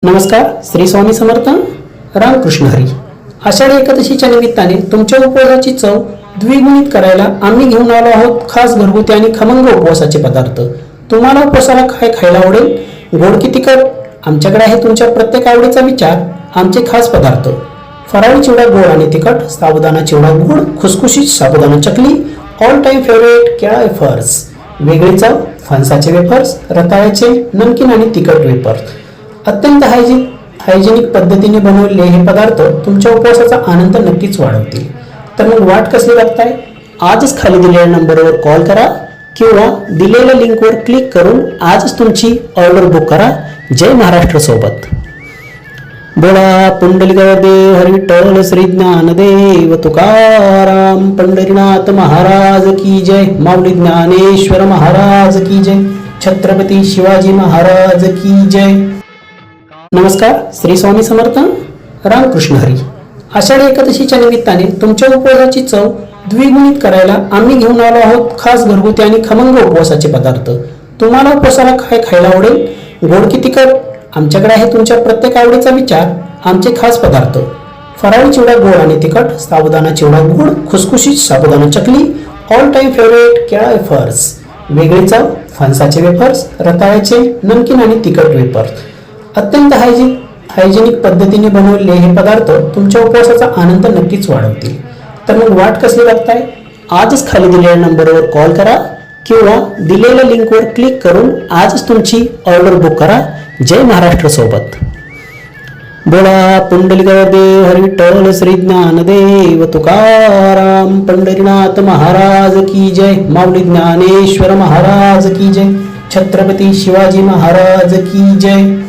नमस्कार. श्री स्वामी समर्थ. रामकृष्ण हरी. आषाढी एकादशीच्या निमित्ताने तुमच्या उपवासाची चव द्विगुणित करायला आम्ही घेऊन आलो आहोत खास घरगुती आणि खमंग उपवासाचे पदार्थ. तुम्हाला उपवासाला काय खायला आवडेल? गोड की तिखट? आमच्याकडे आहे तुमच्या प्रत्येक आवडीचा विचार. आमचे खास पदार्थ: फराळी चिवडा गोड आणि तिखट, साबुदाणा चिवडा गोड, खुसखुशीत साबुदाणा चकली, ऑल टाइम फेवरेट केळा वेफर्स, वेगळी चव फणसाचे वेफर्स, रताळ्याचे नमकीन आणि तिखट वेफर्स. अत्यंत हायजेनिक पद्धतीने बनवलेले हे पदार्थ तुमच्या उपवासाचा आनंद नक्कीच वाढवतील. तर मग वाट कसली बघताय? आजच खाली दिलेल्या नंबरवर कॉल करा किंवा दिलेल्या लिंकवर क्लिक करून आजच तुमची ऑर्डर बुक करा. जय महाराष्ट्र सोबत. बोला पुंडलिकदेव हरी विठ्ठल श्री ज्ञानदेव तुकाराम पंढरीनाथ महाराज की जय. माऊली ज्ञानेश्वर महाराज की जय. छत्रपती शिवाजी महाराज की जय. नमस्कार. श्री स्वामी समर्थ. रामकृष्ण हरी. आषाढी एकादशीच्या निमित्ताने तुमच्या उपवासाची चव द्विगुणित करायला आम्ही घेऊन आलो आहोत खास घरगुती आणि खमंग उपवासाचे पदार्थ. तुम्हाला उपवासाला काय खायला आवडेल? गोड की तिखट? आमच्याकडे आहे तुमच्या प्रत्येक आवडीचा विचार. आमचे खास पदार्थ: फराळी चिवडा गोड आणि तिखट, साबुदाणा चिवडा गोड, खुसखुशीत साबुदाणा चकली, ऑल टाइम फेवरेट केळा वेफर्स, वेगळी चव फणसाचे वेफर्स, रताळ्याचे नमकीन आणि तिखट वेफर्स. अत्यंत हायजेनिक पद्धतीने बनवलेले हे पदार्थ तुमच्या उपवासाचा आनंद नक्कीच वाढवतील. तर मग वाट कसली बघताय? आजच खाली दिलेल्या नंबरवर कॉल करा किंवा दिलेल्या लिंकवर क्लिक करून आजच तुमची ऑर्डर बुक करा. जय महाराष्ट्र सोबत. बोला पुंडलिकदेव हरी विठ्ठल श्री ज्ञानदेव तुकाराम पंढरीनाथ महाराज की जय. माऊली ज्ञानेश्वर महाराज की जय. छत्रपती शिवाजी महाराज की जय.